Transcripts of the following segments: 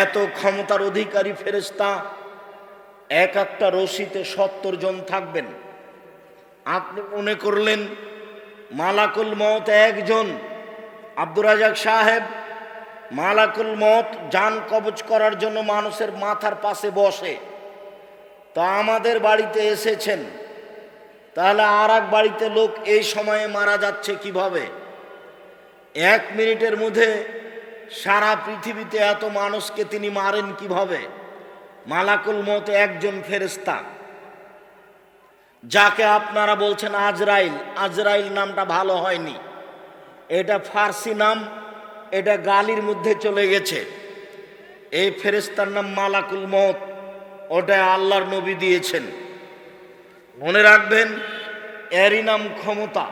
এত ক্ষমতার অধিকারী ফেরেশতা, এক একটা রশিতে ৭০ জন থাকবেন। আপনি মনে করলেন মালাকুল মউত একজন, আব্দুর রাজাক সাহেব, মালাকুল মউত জান কবজ করার জন্য মানুষের মাথার পাশে বসে। তা আমাদের বাড়িতে এসেছেন, তাহলে আর এক বাড়িতে লোক এই সময়ে মারা যাচ্ছে কিভাবে? 1 মিনিটের মধ্যে সারা পৃথিবীতে এত মানুষকে তিনি মারেন কিভাবে? মালাকুল মউত একজন ফেরেশতা, যাকে আপনারা বলছেন আজরাইল। আজরাইল নামটা ভালো হয়নি, এটা ফার্সি নাম, এটা গালির মধ্যে চলে গেছে। এই ফেরেশতার নাম মালাকুল মউত, ওটা আল্লাহর নবী দিয়েছেন। মনে রাখবেন, এরই নাম ক্ষমতা।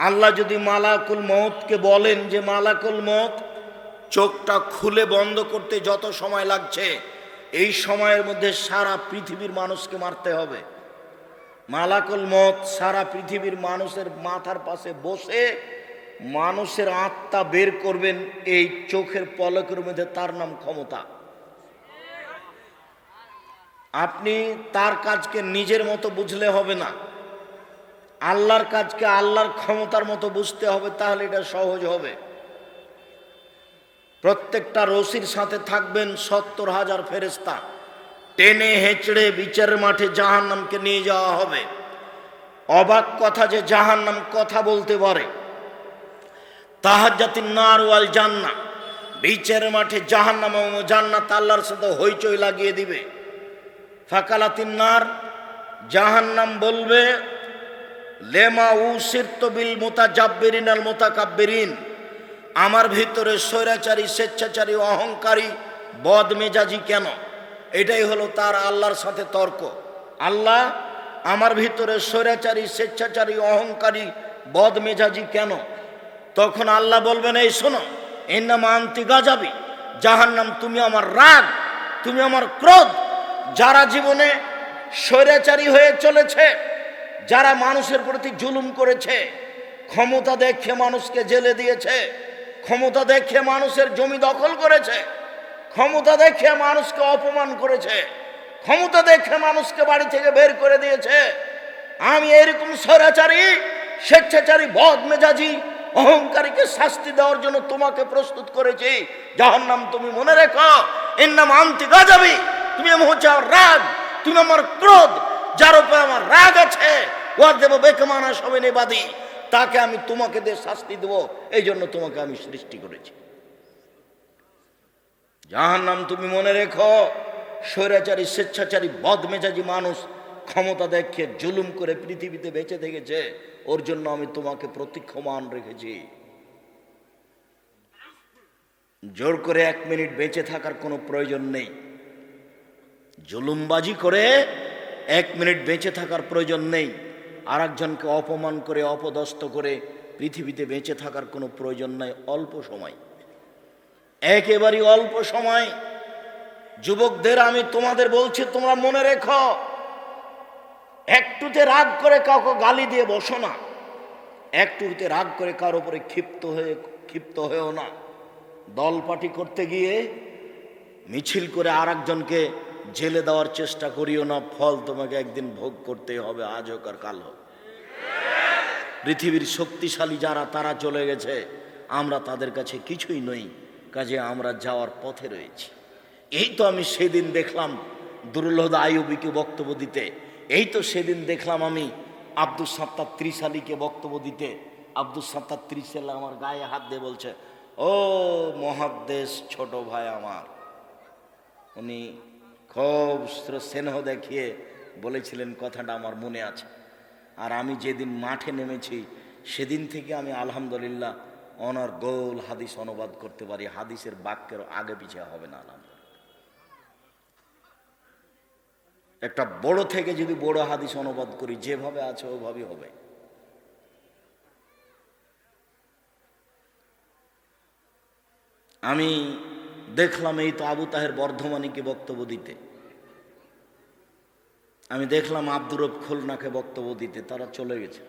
আল্লাহ যদি মালাকুল মউতকে বলেন যে মালাকুল মউত চোখটা খুলে বন্ধ করতে যত সময় লাগছে, এই সময়ের মধ্যে সারা পৃথিবীর মানুষকে মারতে হবে, মালাকুল মউত সারা পৃথিবীর মানুষের মাথার পাশে বসে মানুষের আত্মা বের করবেন এই চোখের পলকের মধ্যে। তার নাম ক্ষমতা। আপনি তার কাজকে নিজের মতো বুঝলে হবে না, আল্লাহর কাজকে আল্লাহর ক্ষমতার মতো বুঝতে হবে, তাহলে এটা সহজ হবে। প্রত্যেকটা রশির সাথে থাকবেন ৭০,০০০ ফেরেশতা। টেনে হেঁচড়ে বিচারের মাঠে জাহান্নামকে নিয়ে যাওয়া হবে। অবাক কথা যে জাহান্নাম কথা বলতে পারে। তাহাজ্জাতিন নার ওয়াল জান্নাহ, বিচারের মাঠে জাহান্নাম ও জান্নাত আল্লাহর সাথে হইচই লাগিয়ে দিবে। ফাকালাতিন নার, জাহান্নাম বলবে, লেমা উসিরতু বিল মুতাজাব্বিরিন আল মুতাকাব্বিরিন, আমার ভিতরে স্বৈরাচারী, স্বেচ্ছাচারী, অহংকারী, বদমেজাজি কেন? এটাই হলো তার আল্লাহর সাথে তর্ক। আল্লাহ, আমার ভিতরে স্বৈরাচারী, স্বেচ্ছাচারী, অহংকারী, বদমেজাজি কেন? তখন আল্লাহ বলবেন, এই শোনো, ইন্নামা আনতি গাজাবি, জাহান্নাম তুমি আমার রাগ, তুমি আমার ক্রোধ। যারা জীবনে স্বৈরাচারী হয়ে চলেছে, যারা মানুষের প্রতি জুলুম করেছে, ক্ষমতা দেখে মানুষকে জেলে দিয়েছে, ক্ষমতা দেখে মানুষের জমি দখল করেছে, ক্ষমতা দেখে মানুষকে অপমান করেছে, ক্ষমতা দেখে মানুষকে বাড়ি থেকে বের করে দিয়েছে, আমি এরকম স্বৈরাচারী, স্বেচ্ছাচারী, বদমেজাজি, অহংকারীকে শাস্তি দেওয়ার জন্য তোমাকে প্রস্তুত করেছি। জাহান্নাম তুমি মনে রেখো, ইন্নামা আনতি গাজাবি, তুমি হচ্ছে আমার রাগ, তুমি আমার ক্রোধ। যার উপর আমার রাগ আছে, ও দেব বেকমানা সবেনেবাদী, তাকে আমি তোমাকে দিয়ে শাস্তি দেব, এই জন্য তোমাকে আমি সৃষ্টি করেছি। জাহান্নাম তুমি মনে রেখো, স্বৈরাচারী, স্বেচ্ছাচারী, বদমেজাজি মানুষ ক্ষমতা দেখে জুলুম করে পৃথিবীতে বেঁচে থেকেছে, ওর জন্য আমি তোমাকে প্রতীক্ষমান রেখেছি। জোর করে 1 মিনিট বেঁচে থাকার কোনো প্রয়োজন নেই, জুলুমবাজি করে 1 মিনিট বেঁচে থাকার প্রয়োজন নেই, আর একজনকে অপমান করে, অপদস্থ করে পৃথিবীতে বেঁচে থাকার কোনো প্রয়োজন নাই। অল্প সময়, একেবারেই অল্প সময়। যুবকদের আমি তোমাদের বলছি, তোমরা মনে রেখো, একটুতে রাগ করে কাউকে গালি দিয়ে বসো না, একটুতে রাগ করে কারোর উপরে ক্ষিপ্ত হয়েও না। দল পার্টি করতে গিয়ে মিছিল করে আর একজনকে জেলে দেওয়ার চেষ্টা করিও না, ফল তোমাকে একদিন ভোগ করতে হবে, আজ হোক আর কাল হোক। পৃথিবীর শক্তিশালী যারা, তারা চলে গেছে, আমরা তাদের কাছে কিছুই নই, কাজে আমরা যাওয়ার পথে রয়েছি। এই তো আমি সেদিন দেখলাম দুরুল-হুদা আইয়ুবীকে বক্তব্য দিতে, এই তো সেদিন দেখলাম আমি আব্দুস সাত্তার ত্রিশালীকে বক্তব্য দিতে। আব্দুস সাত্তার ত্রিশালী আমার গায়ে হাত দিয়ে বলছে, ও মহাদ্দেশ ছোট ভাই আমার। উনি খুব স্নেহ দেখিয়ে বলেছিলেন, কথাটা আমার মনে আছে। আর আমি যেদিন মাঠে নেমেছি সেদিন থেকে আমি আলহামদুলিল্লাহ ওনার গোল হাদিস অনুবাদ করতে পারি, হাদিসের বাক্যের আগে পিছিয়ে হবে না। একটা বড় থেকে যদি বড় হাদিস অনুবাদ করি, যেভাবে আছে ওভাবেই হবে। আমি দেখলাম এই তো আবু তাহের বর্ধমানীকে বক্তব্য দিতে, আমি দেখলাম আব্দুর রব খুলনাকে বক্তব্য দিতে, তারা চলে গেছে।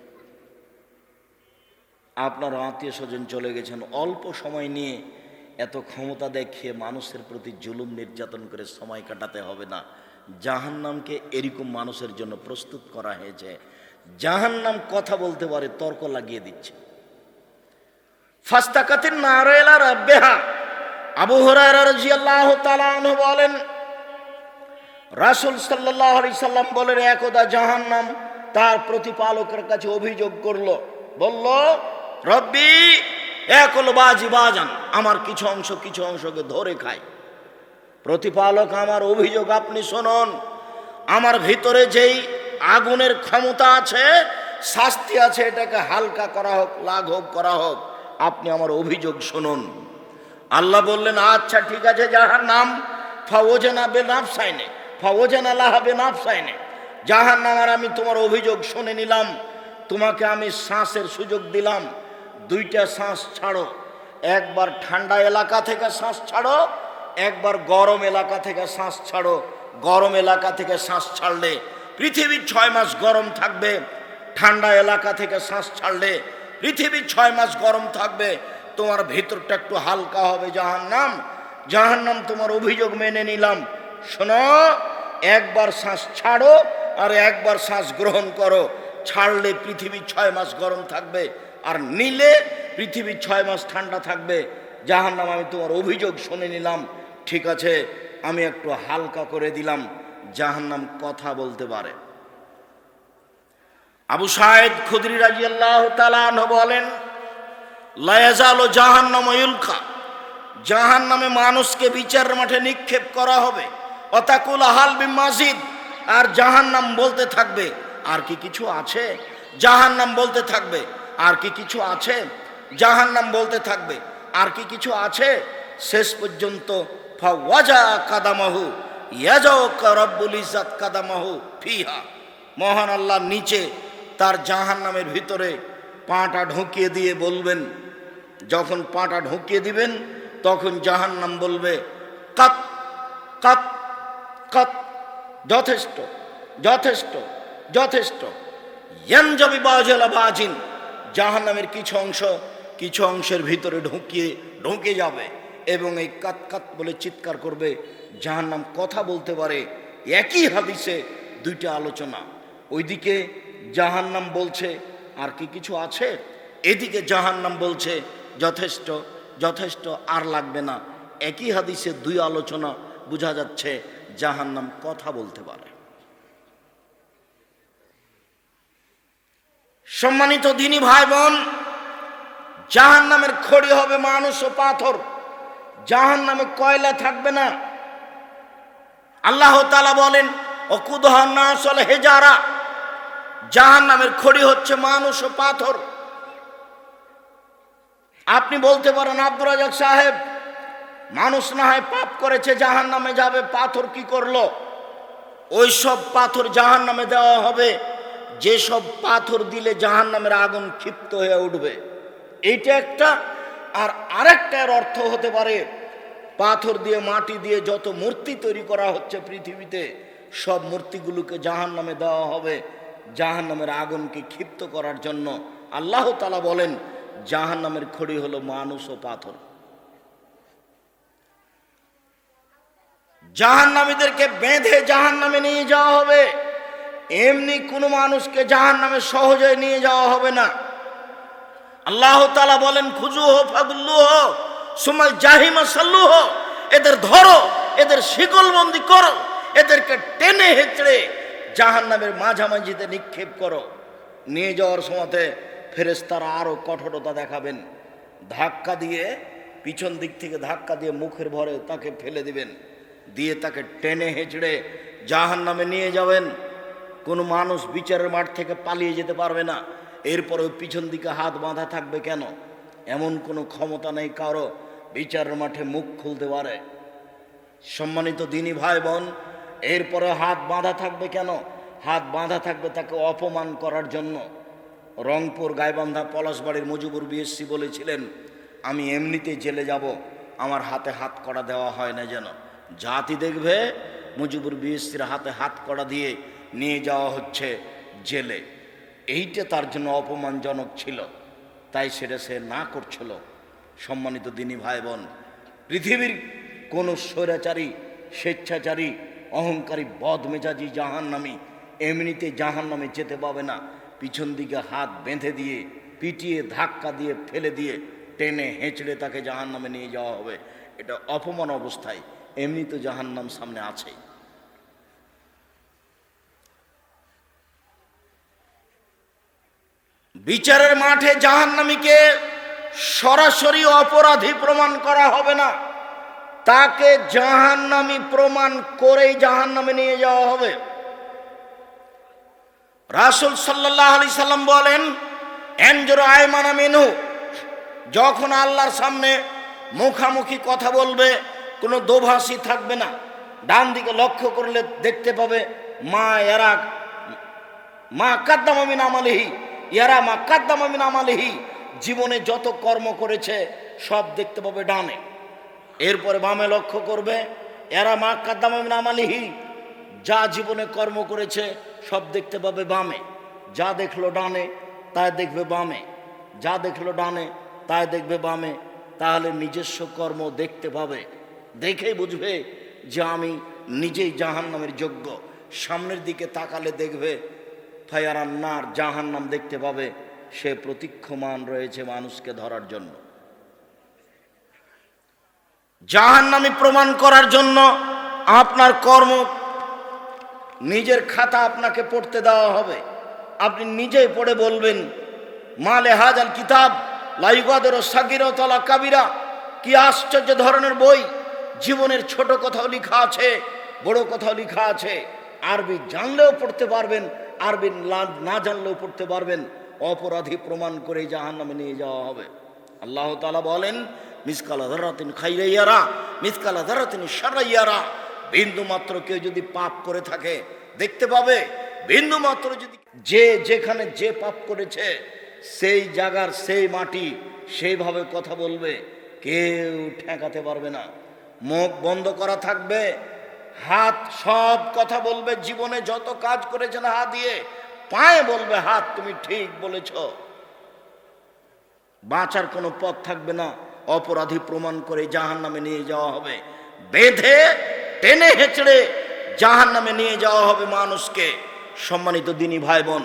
আপনার আত্মীয় স্বজন চলে গেছেন। অল্প সময় নিয়ে এত ক্ষমতা দেখিয়ে মানুষের প্রতি জুলুম নির্যাতন করে সময় কাটাতে হবে না। জাহান্নামকে এরকম মানুষের জন্য প্রস্তুত করা হয়েছে। জাহান্নাম কথা বলতে পারে, তর্ক লাগিয়ে দিচ্ছে। ফাস্তাকাতিন নারু ইলা রাব্বিহা, আবু হুরায়রা রাদিয়াল্লাহু তাআলা আনহু বলেন, রাসূল সাল্লাল্লাহু আলাইহি সাল্লাম বলেন, একদা জাহান্নাম তার প্রতিপালকের কাছে অভিযোগ করলো, বলল, রব্বি একল বাজি বাজান, আমার কিছু অংশকে ধরে খায়। প্রতিপালক, আমার অভিযোগ আপনি শুনুন, আমার ভিতরে যেই আগুনের ক্ষমতা আছে, শাস্তি আছে, এটাকে হালকা করা হোক, লাঘব করা হোক, আপনি আমার অভিযোগ শুনুন। আল্লাহ বললেন, আচ্ছা ঠিক আছে জাহান্নাম, ফাওজানা বিনাফসাইনে ফাওজানা লাহা বিনাফসাইনে, জাহান্নাম আর আমি তোমার অভিযোগ শুনে নিলাম, তোমাকে আমি শ্বাসের সুযোগ দিলাম, দুইটা শ্বাস ছাড়ো, একবার ঠান্ডা এলাকা থেকে শ্বাস ছাড়ো, একবার গরম এলাকা থেকে শ্বাস ছাড়ো। গরম এলাকা থেকে শ্বাস ছাড়লে পৃথিবীর 6 মাস গরম থাকবে, ঠান্ডা এলাকা থেকে শ্বাস ছাড়লে পৃথিবীর 6 মাস গরম থাকবে, তোমার ভিতরটা একটু হালকা হবে। জাহান্নাম তোমার অভিযোগ মেনে নিলাম, শোনো, একবার শ্বাস ছাড়ো আর একবার শ্বাস গ্রহণ করো। ছাড়লে পৃথিবী 6 মাস গরম থাকবে, আর নিলে পৃথিবী 6 মাস ঠান্ডা থাকবে। জাহান্নাম, আমি তোমার অভিযোগ শুনে নিলাম, ঠিক আছে, আমি একটু হালকা করে দিলাম। জাহান্নাম কথা বলতে পারে। আবু সাঈদ খুদরি রাদিয়াল্লাহু তাআলা আনহু বলেন, লা ইয়াজালু জাহান্নাম ইউলকা, জাহান্নামে মানুষকে বিচারের মাঠে নিক্ষেপ করা হবে। অতাকুল হাল বিন মাজিদ, আর জাহান্নাম বলতে থাকবে, আর কি কিছু আছে? জাহান্নাম বলতে থাকবে, আর কি কিছু আছে? জাহান্নাম বলতে থাকবে, আর কি কিছু আছে? শেষ পর্যন্ত ফাওয়াজা কাদামাহু ইয়াজাউকা রাব্বুল ইজ্জাত কাদামাহু ফিহা, মহান আল্লাহ নিচে তার জাহান্নামের ভিতরে পাটা ঢুকিয়ে দিয়ে বলবেন, যখন পাটা ঢুকিয়ে দিবেন তখন জাহান্নাম বলবে, কাত কাত কাত, যথেষ্ট যথেষ্ট যথেষ্ট। ইয়ানজাবি বাজিলা বাজিন, জাহান্নামের কিছু অংশের ভিতরে ঢুকে যাবে এবং এই কাত কাত বলে চিৎকার করবে। জাহান্নাম কথা বলতে পারে। একই হাদিসে দুইটা আলোচনা, ওইদিকে জাহান্নাম বলছে আর কি কিছু আছে, এদিকে জাহান্নাম বলছে যথেষ্ট যথেষ্ট, আর লাগবে না। একই হাদিসে দুই আলোচনা, বোঝা যাচ্ছে জাহান্নাম কথা বলতে পারে। সম্মানিত দিনী ভাই বোন, জাহান্নামের খড়ি হবে মানুষ ও পাথর, জাহান্নামে কয়লা থাকবে না। আল্লাহ তাআলা বলেন, ওকুদুহা নাস ওয়াল হিজারা, জাহান্নামের খড়ি হচ্ছে মানুষ ও পাথর। আপনি বলতে পারেন, আব্দুর রাজ্জাক সাহেব, মানুষ না হয় পাপ করেছে, জাহান্নামে যাবে, পাথর কি করলো? ওই সব পাথর জাহান্নামে দেওয়া হবে যেসব পাথর দিলে জাহান্নামের আগুন ক্ষিপ্ত হয়ে উঠবে। এইটা একটা। আর আরেকটার অর্থ হতে পারে, পাথর দিয়ে মাটি দিয়ে যত মূর্তি তৈরি করা হচ্ছে পৃথিবীতে, সব মূর্তিগুলোকে জাহান্নামে দেওয়া হবে জাহান্নামের আগুনকে ক্ষিপ্ত করার জন্য। আল্লাহ তাআলা বলেন, জাহান্নামের খড়ি হলো মানুষ ও পাথর। জাহান্নামীদেরকে বেঁধে জাহান্নামে নিয়ে যাওয়া হবে। এমনি কোনো মানুষকে জাহান্নামে সহজে নিয়ে যাওয়া হবে না। আল্লাহ তাআলা বলেন, খুজুহু ফাগুল্লুহু সুমাল জাহিমা সাল্লুহু, এদের ধরো, এদের শিকলবন্দি করো, এদেরকে টেনে হেঁচড়ে জাহান্নামের মাঝামাঝিতে নিক্ষেপ করো। নিয়ে যাওয়ার সময়তে ফেরেশতারা আরো কঠোরতা দেখাবেন, ধাক্কা দিয়ে, পিছন দিক থেকে ধাক্কা দিয়ে মুখের ভরে তাকে ফেলে দিবেন, দিয়ে তাকে টেনে হেঁচড়ে জাহান্নামে নিয়ে যাবেন। কোনো মানুষ বিচারের মাঠ থেকে পালিয়ে যেতে পারবে না। এরপরেও পিছন দিকে হাত বাঁধা থাকবে কেন? এমন কোনো ক্ষমতা নেই কারো বিচারের মাঠে মুখ খুলতে পারে। সম্মানিত দিনী ভাই বোন, এরপরে হাত বাঁধা থাকবে কেন? হাত বাঁধা থাকবে তাকে অপমান করার জন্য। রংপুর গাইবান্ধা পলাশবাড়ির মুজিবুর বিএসসি বলেছিলেন, আমি এমনিতেই জেলে যাব, আমার হাতে হাত কড়া দেওয়া হয় না যেন। জাতি দেখবে মুজিবুর বিএসসির হাতে হাত কড়া দিয়ে নিয়ে যাওয়া হচ্ছে জেলে। এইটা তার জন্য অপমানজনক ছিল, তাই সেটা সে না করছিল। সম্মানিত দিনী ভাই বোন, পৃথিবীর কোন স্বৈরাচারী, স্বেচ্ছাচারী, অহংকারী, বদমেজাজি জাহান্নামী এমনিতে জাহান্নামে যেতে পাবে না। পিছন দিকে হাত বেঁধে দিয়ে, পিটিয়ে, ধাক্কা দিয়ে, ফেলে দিয়ে, টেনে হেঁচড়ে তাকে জাহান্নামে নিয়ে যাওয়া হবে। এটা অপমান অবস্থায়, এমনি তো জাহান্নাম সামনে আছে। বিচারের মাঠে জাহান্নামীকে সরাসরি অপরাধী প্রমাণ করা হবে না, তাকে জাহান্নামী প্রমাণ করেই জাহান্নামে নিয়ে যাওয়া হবে। রাসূল সাল্লাল্লাহু আলাইহি সাল্লাম বলেন, এনজুরু আয়মানা মিনহু, যখন আল্লাহর সামনে মুখামুখি কথা বলবে, কোনো দোভাষী থাকবে না। ডান দিকে লক্ষ্য করলে দেখতে পাবে মা ইয়ারা মা কাদ্দামা মিন আমালিহি, ইয়ারা মা কাদ্দামা মিন আমালিহি, জীবনে যত কর্ম করেছে সব দেখতে পাবে ডানে। এরপরে বামে লক্ষ্য করবে, এরা মা কাদ্দামা মিন আমালিহি, যা জীবনে কর্ম করেছে সব দেখতে পাবে বামে। যা দেখলো ডানে তাই দেখবে বামে, যা দেখলো ডানে তাই দেখবে বামে। তাহলে নিজস্ব কর্ম দেখতে পাবে, দেখেই বুঝবে যে আমি নিজেই জাহান্নামের যোগ্য। সামনের দিকে তাকালে দেখবে ফায়ারান্নার, জাহান্নাম দেখতে পাবে। সে প্রতীক্ষমান রয়েছে মানুষকে ধরার জন্য। জাহান্নামী প্রমাণ করার জন্য আপনার কর্ম, নিজের খাতা আপনাকে পড়তে দেওয়া হবে। আপনি নিজেই পড়ে বলবেন, মালে হাজাল কিতাব লা ইউগাদিরু সাগীরাতান ওয়ালা কাবীরা, কি আশ্চর্য ধরনের বই! জীবনের ছোট কথাও লেখা আছে, বড় কথাও লেখা আছে। আরবি জানলেও পড়তে পারবেন, আরবি না জানলেও পড়তে পারবেন। অপরাধী প্রমাণ করে জাহান্নামে নিয়ে যাওয়া হবে। আল্লাহ তাআলা বলেন, মিসকালা যাররাতিন খাইরা ইয়ারা, মিসকালা যাররাতিন শাররা ইয়ারা। বিন্দু মাত্র কেউ যদি পাপ করে থাকে দেখতে পাবে। বিন্দু মাত্র যদি, যে যেখানে যে পাপ করেছে সেই জায়গার সেই মাটি সেইভাবে কথা বলবে, কেউ ঠেকাতে পারবে না। মুখ বন্ধ করা থাকবে, হাত সব কথা বলবে। জীবনে যত কাজ করেছেন হাত দিয়ে, পায়ে বলবে হাত তুমি ঠিক বলেছ। বাঁচার কোনো পথ থাকবে না। অপরাধী প্রমাণ করে জাহান্নামে নিয়ে যাওয়া হবে। বেঁধে টেনে হেঁচড়ে জাহান্নামে নিয়ে যাওয়া হবে মানুষকে। সম্মানিত দিনী ভাই বোন,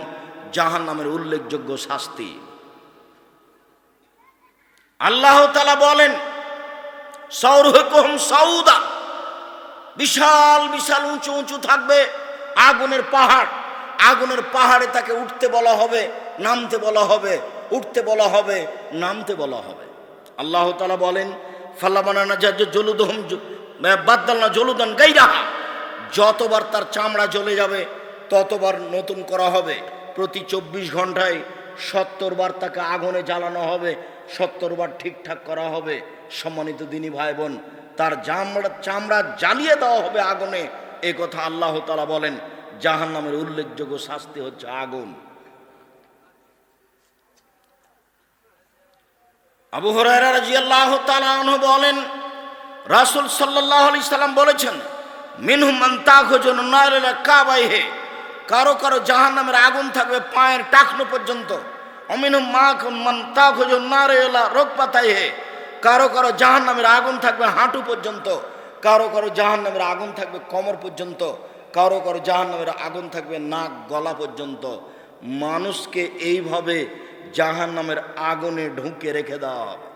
জাহান্নামের উল্লেখযোগ্য শাস্তি আল্লাহ তাআলা বলেন, সাউরুহুকুম সাউদা, বিশাল বিশাল উঁচু উঁচু থাকবে আগুনের পাহাড়। আগুনের পাহাড়ে তাকে উঠতে বলা হবে, নামতে বলা হবে, উঠতে বলা হবে, নামতে বলা হবে। আল্লাহ তাআলা বলেন, ফালামানা জলুদহুম বাদদালনা জলুদান গায়রাহা, যতবার তার চামড়া জ্বলে যাবে ততবার নতুন করা হবে। প্রতি 24 ঘন্টায় 70 বার তাকে আগুনে জ্বালানো হবে, 70 বার ঠিকঠাক করা হবে। সম্মানিত দিনী ভাই বোন, তার চামড়া জ্বালিয়ে দেওয়া হবে আগুনে। এ কথা আল্লাহ তাআলা বলেন। জাহান্নামের উল্লেখযোগ্য শাস্তি হচ্ছে আগুন। আবু হুরায়রা রাদিয়াল্লাহু তাআলা আনহু বলেন, রাসূল সাল্লাল্লাহু আলাইহি সাল্লাম বলেছেন, মিনহুম মান তাখুজুন নার ইলা কাবাইহি, কারো কারো জাহান্নামের আগুন থাকবে পায়ের টাকনো পর্যন্ত। অমিনহুম মান তাখুজুন নার ইলা রুকবাতাইহি, কারো কারো জাহান্নামের আগুন থাকবে হাঁটু পর্যন্ত। কারো কারো জাহান্নামের আগুন থাকবে কোমর পর্যন্ত। কারো কারো জাহান্নামের আগুন থাকবে নাক গলা পর্যন্ত। মানুষকে এইভাবে জাহান্নামের আগুনে ঢুকে রেখে দেওয়া হবে।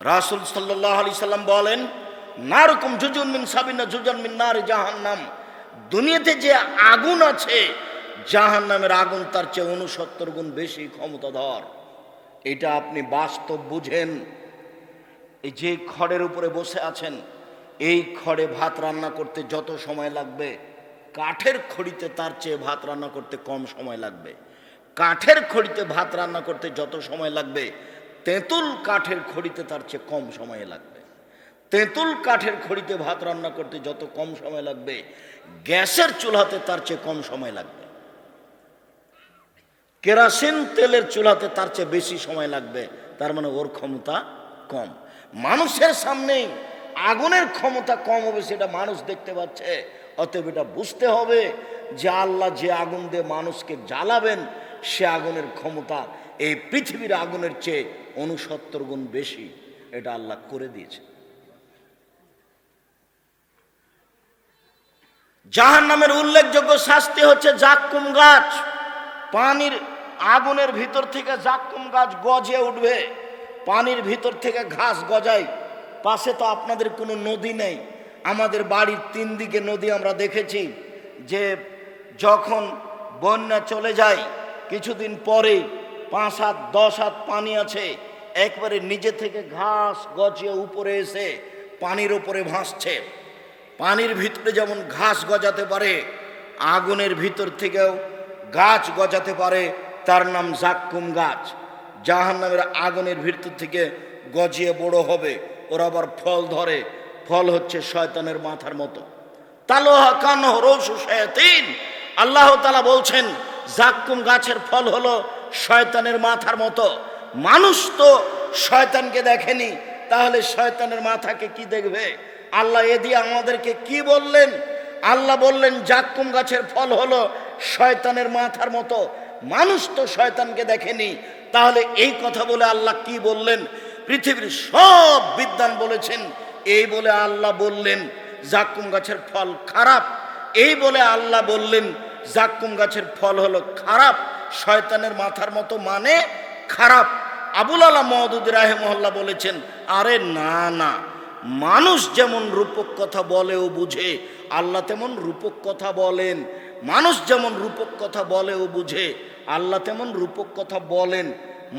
রাসূল সাল্লাল্লাহু আলাইহি সাল্লাম বলেন, নারকুম জুজুন মিন সাবিনা জুজান মিন নারি জাহান্নাম, দুনিয়াতে যে আগুন আছে জাহান্নামের আগুন তার চেয়ে 69 গুণ বেশি ক্ষমতাধর। এটা আপনি বাস্তব বুঝেন। এই যে খড়ের উপরে বসে আছেন, এই খড়ে ভাত রান্না করতে যত সময় লাগবে, কাঠের খড়িতে তার চেয়ে ভাত রান্না করতে কম সময় লাগবে। কাঠের খড়িতে ভাত রান্না করতে যত সময় লাগবে, তেঁতুল কাঠের খড়িতে তার চেয়ে কম সময় লাগবে। তেঁতুল কাঠের খড়িতে ভাত রান্না করতে যত কম সময় লাগবে, গ্যাসের চুলাতে তার চেয়ে কম সময় লাগবে। কেরোসিন তেলের চুলাতে তার চেয়ে বেশি সময় লাগবে। তার মানে ওর ক্ষমতা কম। মানুষের সামনেই আগুনের ক্ষমতা কম হবে, সেটা মানুষ দেখতে পাচ্ছে। অতএব এটা বুঝতে হবে যে আল্লাহ যে আগুন দিয়ে মানুষকে জ্বালাবেন, সে আগুনের ক্ষমতা এই পৃথিবীর আগুনের চেয়ে 69 গুণ বেশি। এটা আল্লাহ করে দিয়েছে। জাহান্নামের উল্লেখযোগ্য শাস্তি হচ্ছে জাক্কুম গাছ। পানির আগুনের ভিতর থেকে জাক্কুম গাছ গজে উঠবে, পানির ভিতর থেকে ঘাস গজায়। পাশে তো আপনাদের কোনো নদী নেই, আমাদের বাড়ির 3 দিকে নদী। আমরা দেখেছি যে যখন বন্যা চলে যায় কিছুদিন পরে 5 হাত 10 হাত পানি আছে, একবারে নিজে থেকে ঘাস গজিয়ে উপরে এসে পানির উপরে ভাসছে। পানির ভিতরে যেমন ঘাস গজাতে পারে, আগুনের ভিতর থেকেও গাছ গজাতে পারে, তার নাম জাক্কুম গাছ। জাহান্নামের আগুনের ভিতর থেকে গজিয়ে বড় হবে, ওরা আবার ফল ধরে। ফল হচ্ছে শয়তানের মাথার মতো। তালোহা কানহ রৌসু শায়াতিন। আল্লাহ তাআলা বলছেন জাক্কুম গাছের ফল হলো শয়তানের মাথার মতো। মানুষ তো শয়তানকে দেখেনি, তাহলে শয়তানের মাথাকে কি দেখবে? আল্লাহ এ দিয়ে আমাদেরকে কি বললেন? আল্লাহ বললেন জাক্কুম গাছের ফল হলো শয়তানের মাথার মতো। মানুষ তো শয়তানকে দেখেনি, তাহলে এই কথা বলে আল্লাহ কি বললেন? পৃথিবীর সব বিদ্বান বলেছেন এই বলে আল্লাহ বললেন জাক্কুম গাছের ফল খারাপ। এই বলে আল্লাহ বললেন জাক্কুম গাছের ফল হলো খারাপ, শয়তানের মাথার মতো মানে খারাপ। আবুল আলা মওদুদী রাহিমাহুল্লাহ বলেছেন, আরে না না, মানুষ যেমন রূপক কথা বলে ও বুঝে, আল্লাহ তেমন রূপক কথা বলেন। মানুষ যেমন রূপক কথা বলে ও বুঝে, আল্লাহ তেমন রূপক কথা বলেন।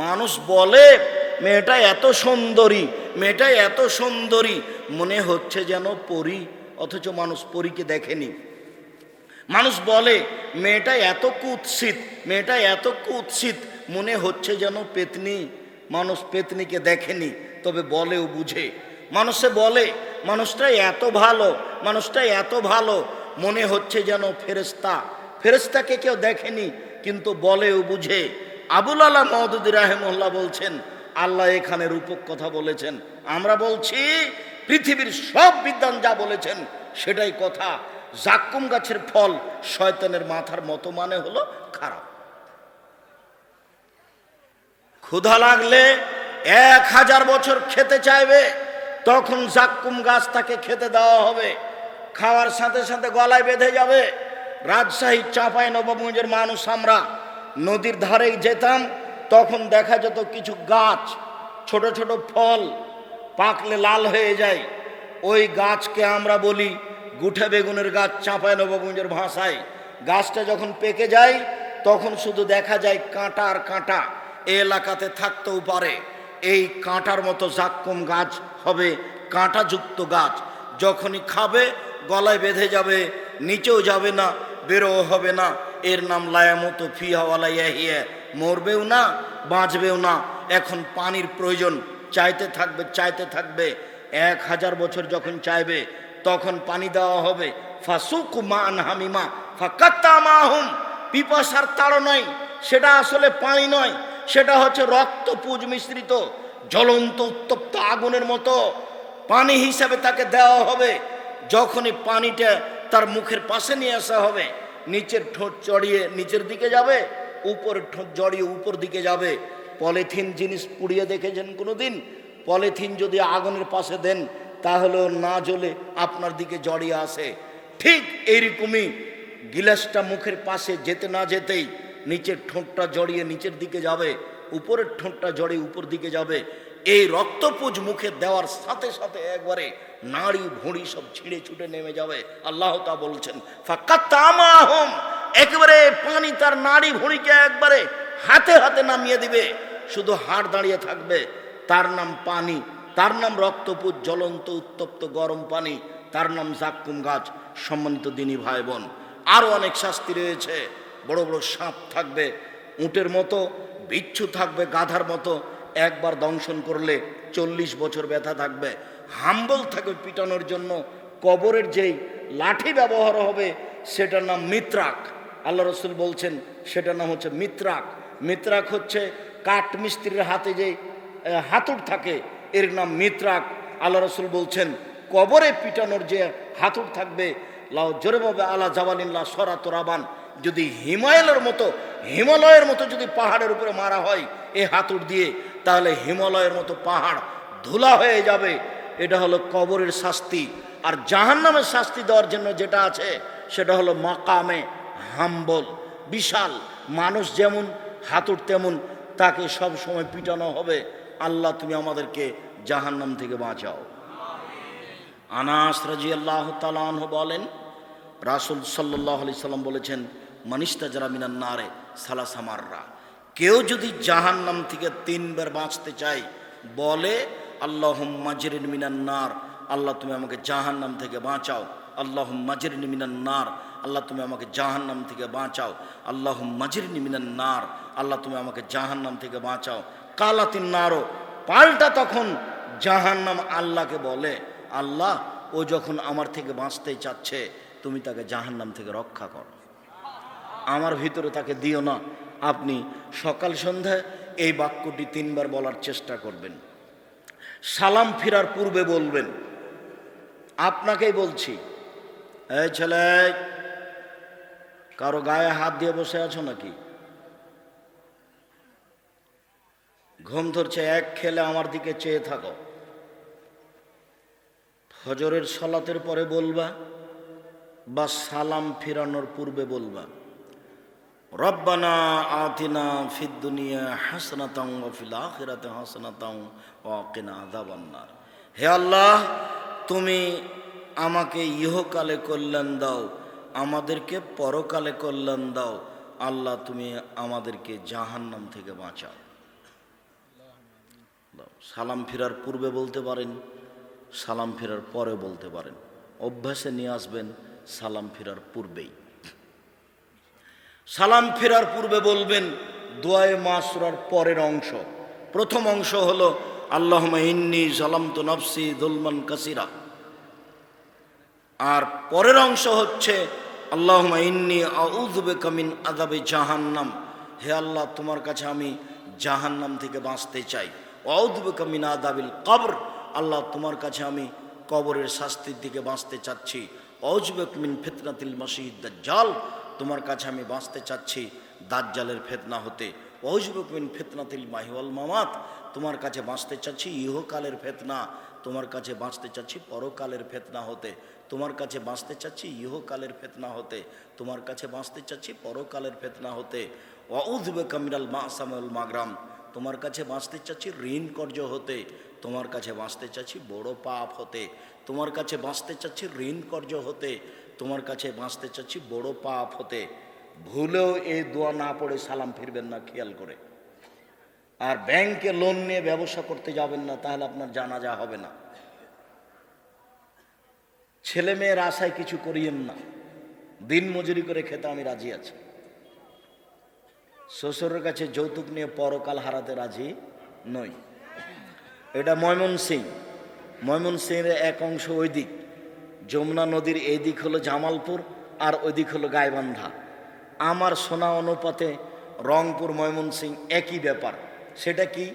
মানুষ বলে মেয়েটা এত সুন্দরী, মেয়েটা এত সুন্দরী, মনে হচ্ছে যেন পরী, অথচ মানুষ পরীকে দেখেনি। মানুষ বলে মেয়েটা এত কুৎসিত, মেয়েটা এত কুৎসিত, মনে হচ্ছে যেন পেতনি, মানুষ পেতনিকে দেখেনি, তবে বলেও বুঝে। মানুষে বলে মানুষটা এত ভালো, মানুষটা এত ভালো, মনে হচ্ছে যেন ফেরেশতা, ফেরেশতাকে কেউ দেখেনি কিন্তু বলেও বুঝে। আবুল আলা মওদুদী রাহিমাহুল্লাহ বলছেন আল্লাহ এখানে রূপক কথা বলেছেন। আমরা বলছি পৃথিবীর সব বিদ্বান যা বলেছেন সেটাই কথা। জাক্কুম গাছের ফল শয়তানের মাথার মতো মানে হলো খারাপ। ক্ষুধা লাগলে 1000 বছর খেতে চাইবে, তখন জাক্কুম গাছ তাকে খেতে দেওয়া হবে। খাওয়ার সাথে সাথে গলায় বেঁধে যাবে। রাজশাহী চাঁপাইনবাবগঞ্জের মানুষ আমরা নদীর ধারে যেতাম, তখন দেখা যেত কিছু গাছ, ছোট ছোট ফল পাকলে লাল হয়ে যায়। ওই গাছকে আমরা বলি গুঠে বেগুনের গাছ চাঁপাইনবাবগঞ্জের ভাষায়। গাছটা যখন পেকে যায় তখন শুধু দেখা যায় কাঁটা আর কাঁটা। এই এলাকাতে থাকতেও পারে। এই কাঁটার মতো জাক্কুম গাছ হবে, কাঁটাযুক্ত গাছ। যখনই খাবে গলায় বেঁধে যাবে, নিচেও যাবে না, বেরোও হবে না। এর নাম লায়ামুতু ফিহা ওয়ালা ইয়াহিয়া, মরবেও না বাঁচবেও না। এখন পানির প্রয়োজন, চাইতে থাকবে চাইতে থাকবে। 1000 বছর যখন চাইবে তখন পানি দেওয়া হবে। ফাসুকু মান হামিমা ফাকাত্তা মাহুম, পিপাসার তাড় নয়, সেটা আসলে পানি নয়, সেটা হচ্ছে রক্তপুঞ্জ মিশ্রিত জ্বলন্ত উত্তপ্ত আগুনের মতো পানি হিসাবে তাকে দেওয়া হবে। যখনই পানিটা তার মুখের পাশে নিয়ে আসা হবে, নিচের ঠোঁট চড়িয়ে নিচের দিকে যাবে, উপরের ঠোঁট জড়িয়ে উপর দিকে যাবে। পলিথিন জিনিস পুড়িয়ে দেখেছেন কোনোদিন? পলিথিন যদি আগুনের পাশে দেন তাহলে না জ্বলে আপনার দিকে জড়িয়ে আসে। ঠিক এইরকমই গিলাসটা মুখের পাশে যেতে না যেতেই নিচের ঠোঁটটা জড়িয়ে নিচের দিকে যাবে, উপরের ঠোঁটটা জড়িয়ে উপর দিকে যাবে। এই রক্তপুঞ্জ মুখে দেওয়ার সাথে সাথে একবারে নাড়ি ভুঁড়ি সব ছিঁড়ে ছুটে নেমে যাবে। আল্লাহ তা বলছেন ফাকাত্তামাহুম, একেবারে পানি তার নাড়ি ভুঁড়িকে একবারে হাতে হাতে নামিয়ে দিবে, শুধু হাড় দাঁড়িয়ে থাকবে। তার নাম পানি, তার নাম রক্তপুঞ্জ, জ্বলন্ত উত্তপ্ত গরম পানি, তার নাম জাক্কুম গাছ। সম্মানিত দিনী ভাই বোন, আরও অনেক শাস্তি রয়েছে। বড় বড় সাপ থাকবে, উটের মতো, বিচ্ছু থাকবে গাধার মতো, একবার দংশন করলে 40 বছর ব্যথা থাকবে। হাম্বল থাকবে পিটানোর জন্য। কবরের যেই লাঠি ব্যবহার হবে সেটার নাম মিত্রাক। আল্লাহ রসুল বলছেন সেটার নাম হচ্ছে মিত্রাক। মিত্রাক হচ্ছে কাঠ মিস্ত্রির হাতে যে হাতুড় থাকে, এর নাম মিত্রাক। আল্লাহ রসুল বলছেন কবরে পিটানোর যে হাতুড় থাকবে, লাও জোরেভাবে আলা জাবালিল্লাহ সরা তোরাবান, যদি হিমালয়ের মতো যদি পাহাড়ের উপরে মারা হয় এই হাতুড় দিয়ে, তাহলে হিমালয়ের মতো পাহাড় ধুলা হয়ে যাবে। এটা হলো কবরের শাস্তি। আর জাহান্নামের শাস্তি দেওয়ার জন্য যেটা আছে সেটা হলো মাকামে হাম্বল, বিশাল মানুষ যেমন হাতুড় তেমন তাকে সব সময় পিটানো হবে। আল্লাহ তুমি আমাদেরকে জাহান্নাম থেকে বাঁচাও। আনাস রাদিয়াল্লাহু তাআলা আনহু বলেন, রাসূল সাল্লাল্লাহু আলাইহি সাল্লাম বলেছেন, মানিস্তাজারা মিনান নারে সালাসা মাররা, কেউ যদি জাহান্নাম থেকে 3 বার বাঁচতে চায় বলে আল্লাহুম্মা জিরনি মিনান নার, আল্লাহ তুমি আমাকে জাহান্নাম থেকে বাঁচাও। আল্লাহুম্মা জিরনি মিনান নার, আল্লাহ তুমি আমাকে জাহান্নাম থেকে বাঁচাও। আল্লাহুম্মা জিরনি মিনান নার, আল্লাহ তুমি আমাকে জাহান্নাম থেকে বাঁচাও। কালাতিন নারো, পাল্টা তখন জাহান্নাম আল্লাহকে বলে, আল্লাহ ও যখন আমার থেকে বাঁচতে চাচ্ছে তুমি তাকে জাহান্নাম থেকে রক্ষা করো, আমার ভিতরে তাকে দিও না। আপনি সকাল সন্ধ্যায় এই বাক্যটি 3 বার বলার চেষ্টা করবেন। সালাম ফিরার পূর্বে বলবেন। আপনাকেই বলছি, এই ছেলে, কারো গায়ে হাত দিয়ে বসে আছো নাকি? ঘুম ধরছে, এক খেলে আমার দিকে চেয়ে থাকো। ফজরের সালাতের পরে বলবা বা সালাম ফিরানোর পূর্বে বলবা, রব্বানা আতিনা ফিদ দুনিয়া হাসানাতাও ওয়া ফিল আখিরাতি হাসানাতাও ওয়া কিনা আযাবান্নার। হে আল্লাহ, তুমি আমাকে ইহকালে কল্যাণ দাও, আমাদেরকে পরকালে কল্যাণ দাও। আল্লাহ তুমি আমাদেরকে জাহান্নাম থেকে বাঁচাও। সালাম ফেরার পূর্বে বলতে পারেন, সালাম ফেরার পরে বলতে পারেন। অভ্যাসে নিয়ে আসবেন সালাম ফেরার পূর্বেই। সালাম ফেরার পূর্বে বলবেন দোয়ায়ে মাসুরার পরের অংশ। প্রথম অংশ হলো আল্লাহুম্মা ইন্নী যালামতু নাফসি যুলমান কাসীরা, আর পরের অংশ হচ্ছে আল্লাহুম্মা ইন্নী আউযু বিকা মিন আযাবি জাহান্নাম, হে আল্লাহ তোমার কাছে আমি জাহান্নাম থেকে বাঁচতে চাই। আউযু বিকা মিন আযাবিল কবর, আল্লাহ তোমার কাছে আমি কবরের শাস্তির থেকে বাঁচতে চাচ্ছি। আউযু বিকা মিন ফিতনাতিল মাসিহিদ দাজ্জাল, তোমার কাছে আমি বাঁচতে চাচ্ছি দাজ্জালের ফিতনা হতে। আউযু বিকা মিন ফিতনাতিল মাহি ওয়াল মামাত, তোমার কাছে বাঁচতে চাচ্ছি ইহকালের ফিতনা, তোমার কাছে বাঁচতে চাচ্ছি পরকালের ফিতনা হতে। তোমার কাছে বাঁচতে চাচ্ছি ইহকালের ফিতনা হতে, তোমার কাছে বাঁচতে চাচ্ছি পরকালের ফিতনা হতে। আউযু বিকা মিনাল মাসাম ওয়াল মাগরাম, তোমার কাছে বাঁচতে চাচ্ছি ঋণ কর্য হতে, তোমার কাছে বাঁচতে চাচ্ছি বড় পাপ হতে। তোমার কাছে বাঁচতে চাচ্ছি ঋণ কর্য হতে, তোমার কাছে বাঁচতে চাচ্ছি বড় পাপ হতে। ভুলেও এই দোয়া না পড়ে সালাম ফিরবেন না, খেয়াল করে। আর ব্যাংকে লোন নিয়ে ব্যবসা করতে যাবেন না, তাহলে আপনার জানাজা হবে না। ছেলে মেয়ের আশায় কিছু করিয়েন না, দিন মজুরি করে খেতে আমি রাজি আছি। শ্বশুরের কাছে যৌতুক নিয়ে পরকাল হারাতে রাজি নই। এটা ময়মনসিংহের এক অংশ ওই দিক, যমুনা নদীর এই দিক হলো জামালপুর আর ওই দিক হলো গাইবান্ধা। আমার শোনা অনুপাতে রংপুর ময়মনসিংহ একই ব্যাপার। সেটা কি?